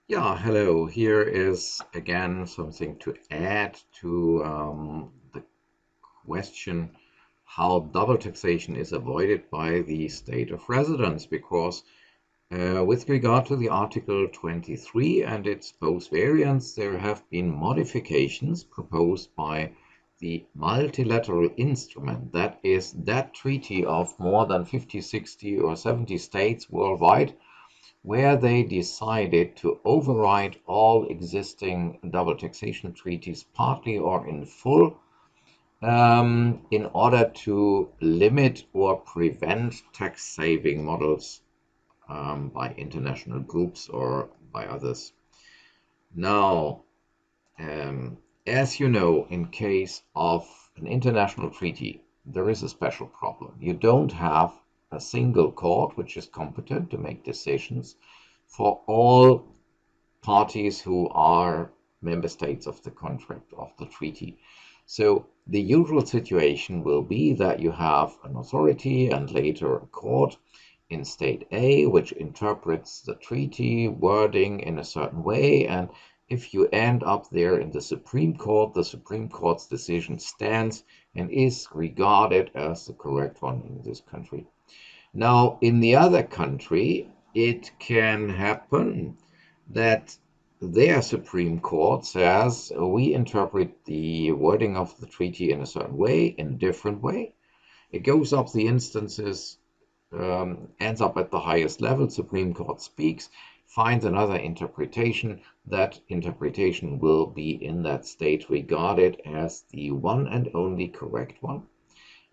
Yeah, hello. Here is again something to add to the question how double taxation is avoided by the state of residence. Because with regard to the Article 23 and its both variants, there have been modifications proposed by the multilateral instrument. That is that treaty of more than 50, 60, or 70 states worldwide where they decided to override all existing double taxation treaties, partly or in full, in order to limit or prevent tax saving models by international groups or by others. Now, as you know, in case of an international treaty, there is a special problem. You don't have a single court which is competent to make decisions for all parties who are member states of the contract, of the treaty. So the usual situation will be that you have an authority and later a court in state A, which interprets the treaty wording in a certain way. And if you end up there in the Supreme Court, the Supreme Court's decision stands and is regarded as the correct one in this country. Now, in the other country, it can happen that their Supreme Court says we interpret the wording of the treaty in a certain way, in a different way. It goes up the instances, ends up at the highest level. Supreme Court speaks, finds another interpretation. That interpretation will be in that state regarded as the one and only correct one.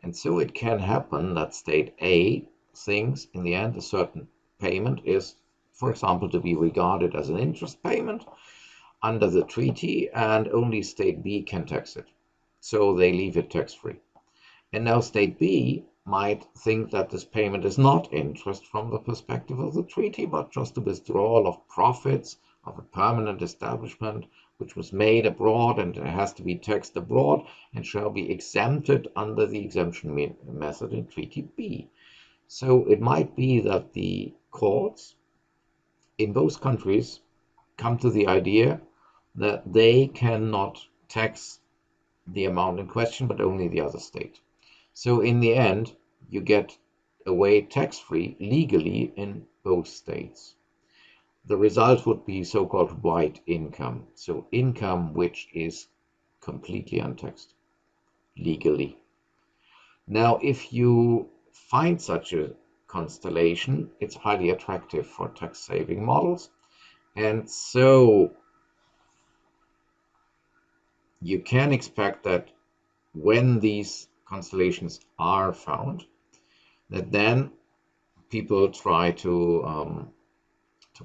And so it can happen that state A thinks in the end a certain payment is, for example, to be regarded as an interest payment under the treaty, and only state B can tax it. So they leave it tax-free. And now state B might think that this payment is not interest from the perspective of the treaty, but just a withdrawal of profits of a permanent establishment which was made abroad and it has to be taxed abroad and shall be exempted under the exemption method in Treaty B. So it might be that the courts in both countries come to the idea that they cannot tax the amount in question, but only the other state. So in the end, you get away tax-free legally in both states. The result would be so-called white income. So income which is completely untaxed legally. Now, if you find such a constellation, it's highly attractive for tax saving models. And so you can expect that when these constellations are found, that then people try to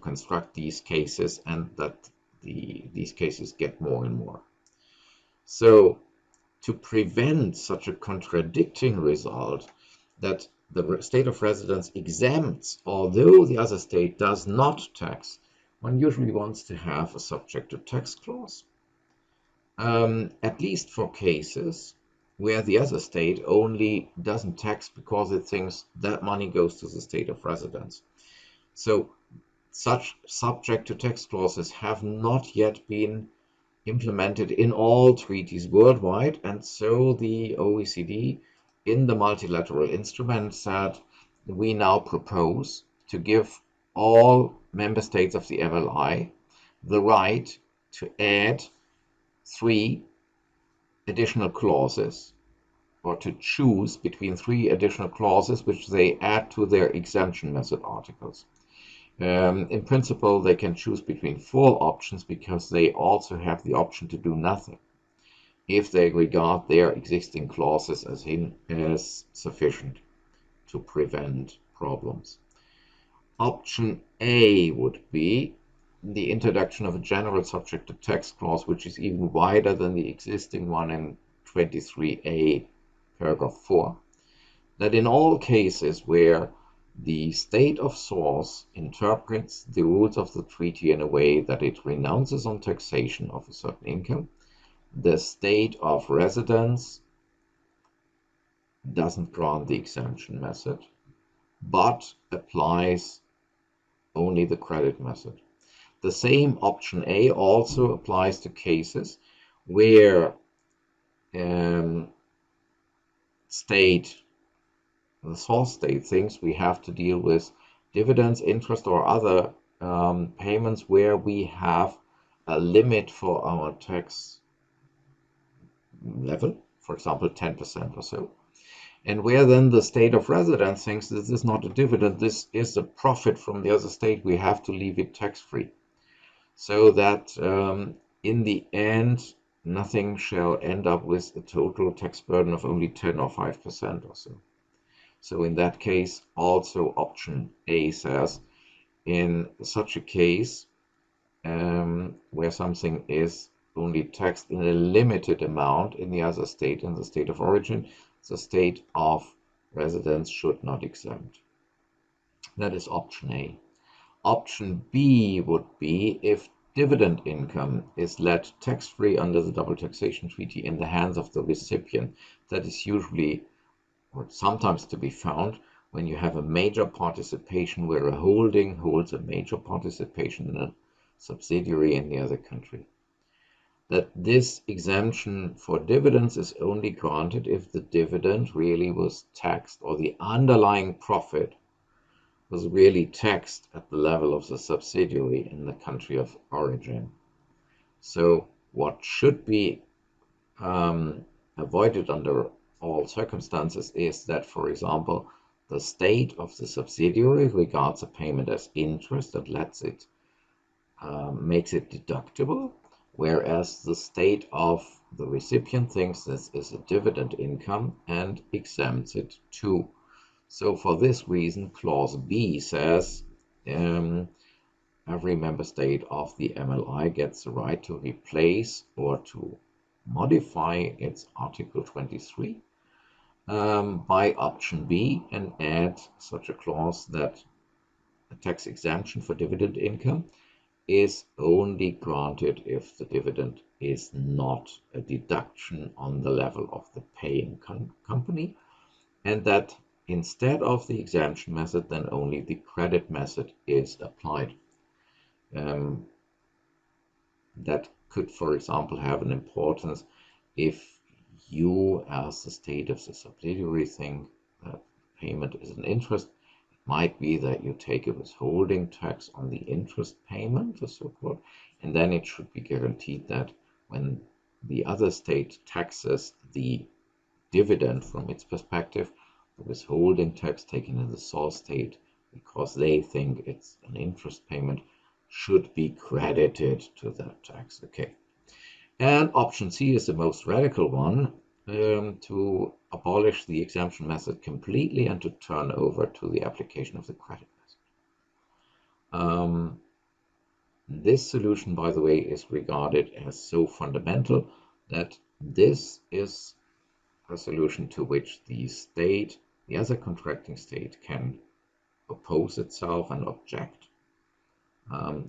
construct these cases, and that these cases get more and more. So to prevent such a contradicting result that the state of residence exempts, although the other state does not tax, one usually wants to have a subject to tax clause, at least for cases where the other state only doesn't tax because it thinks that money goes to the state of residence. So such subject to tax clauses have not yet been implemented in all treaties worldwide, and so the OECD in the multilateral instrument said we now propose to give all member states of the MLI the right to add 3 additional clauses, or to choose between 3 additional clauses which they add to their exemption method articles. In principle, they can choose between 4 options because they also have the option to do nothing if they regard their existing clauses as sufficient to prevent problems. Option A would be the introduction of a general subject to tax clause, which is even wider than the existing one in 23A, paragraph 4, that in all cases where the state of source interprets the rules of the treaty in a way that it renounces on taxation of a certain income, the state of residence doesn't grant the exemption method, but applies only the credit method. The same option A also applies to cases where state, the source state, thinks we have to deal with dividends, interest, or other payments where we have a limit for our tax level, for example, 10% or so. And where then the state of residence thinks this is not a dividend, this is a profit from the other state, we have to leave it tax-free. So that in the end, nothing shall end up with a total tax burden of only 10 or 5% or so. So in that case, also option A says, in such a case where something is only taxed in a limited amount in the other state, in the state of origin, the state of residence should not exempt. That is option A. Option B would be if dividend income is let tax-free under the double taxation treaty in the hands of the recipient. That is usually or sometimes to be found when you have a major participation where a holding holds a major participation in a subsidiary in the other country. That this exemption for dividends is only granted if the dividend really was taxed or the underlying profit was really taxed at the level of the subsidiary in the country of origin. So what should be avoided under all circumstances is that, for example, the state of the subsidiary regards a payment as interest that lets it makes it deductible, whereas the state of the recipient thinks this is a dividend income and exempts it too. So for this reason, clause B says every member state of the MLI gets the right to replace or to modify its Article 23 by option B and add such a clause that a tax exemption for dividend income is only granted if the dividend is not a deduction on the level of the paying company, and that instead of the exemption method, then only the credit method is applied. That could, for example, have an importance if you, as the state of the subsidiary, think that payment is an interest. It might be that you take a withholding tax on the interest payment, the so-called, and then it should be guaranteed that when the other state taxes the dividend from its perspective, the withholding tax taken in the source state, because they think it's an interest payment, should be credited to that tax. Okay. And option C is the most radical one, to abolish the exemption method completely and to turn over to the application of the credit method. This solution, by the way, is regarded as so fundamental that this is a solution to which the state, the other contracting state, can oppose itself and object.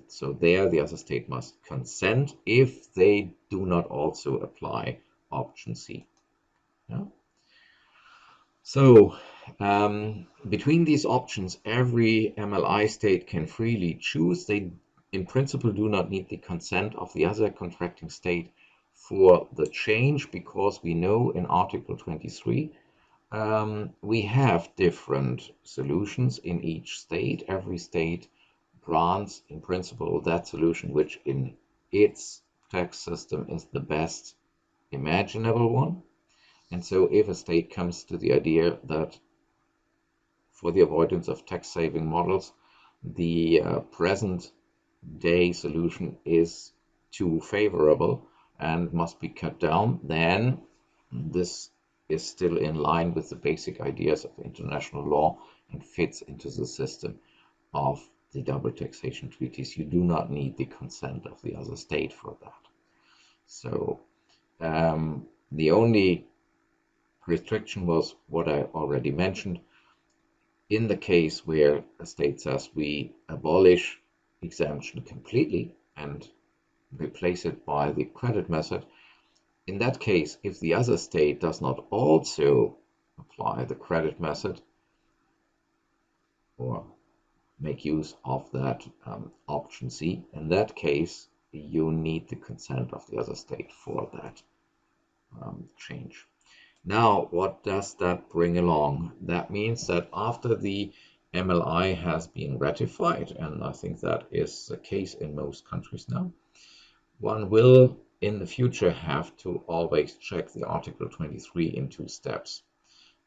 So there the other state must consent if they do not also apply option C. Yeah? So between these options, every MLI state can freely choose. They in principle do not need the consent of the other contracting state for the change, because we know in Article 23 we have different solutions in each state. Every state grants in principle that solution which in its tax system is the best imaginable one. And so if a state comes to the idea that for the avoidance of tax saving models, the present day solution is too favorable and must be cut down, then this is still in line with the basic ideas of international law and fits into the system of the double taxation treaties. You do not need the consent of the other state for that. So the only restriction was what I already mentioned. In the case where a state says we abolish exemption completely and replace it by the credit method, in that case, if the other state does not also apply the credit method, or make use of that option C. In that case, you need the consent of the other state for that change. Now, what does that bring along? That means that after the MLI has been ratified, and I think that is the case in most countries now, one will in the future have to always check the Article 23 in two steps.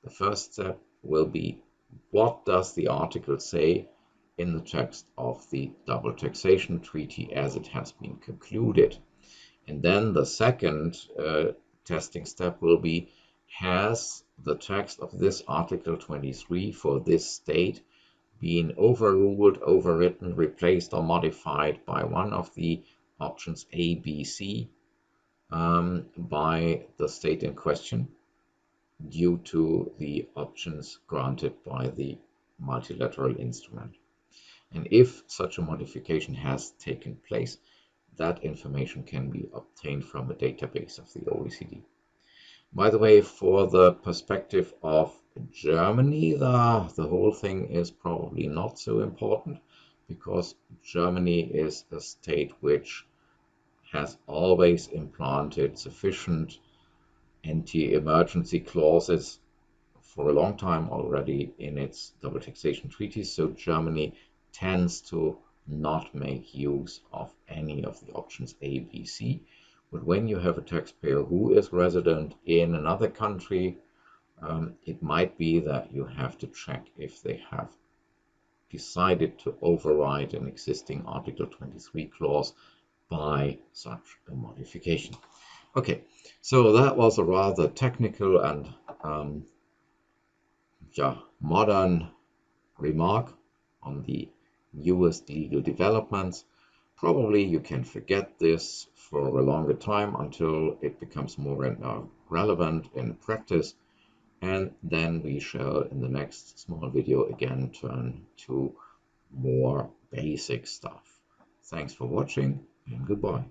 The first step will be, what does the article say in the text of the double taxation treaty as it has been concluded? And then the second testing step will be, has the text of this Article 23 for this state been overruled, overwritten, replaced, or modified by one of the options A, B, C by the state in question due to the options granted by the multilateral instrument. And if such a modification has taken place, that information can be obtained from a database of the OECD. By the way, for the perspective of Germany, the whole thing is probably not so important, because Germany is a state which has always implanted sufficient anti-emergency clauses for a long time already in its double taxation treaties, so Germany tends to not make use of any of the options A, B, C. But when you have a taxpayer who is resident in another country, it might be that you have to check if they have decided to override an existing Article 23 clause by such a modification. Okay, so that was a rather technical and modern remark on the newest legal developments. Probably you can forget this for a longer time until it becomes more relevant in practice, and then we shall in the next small video again turn to more basic stuff. Thanks for watching and goodbye.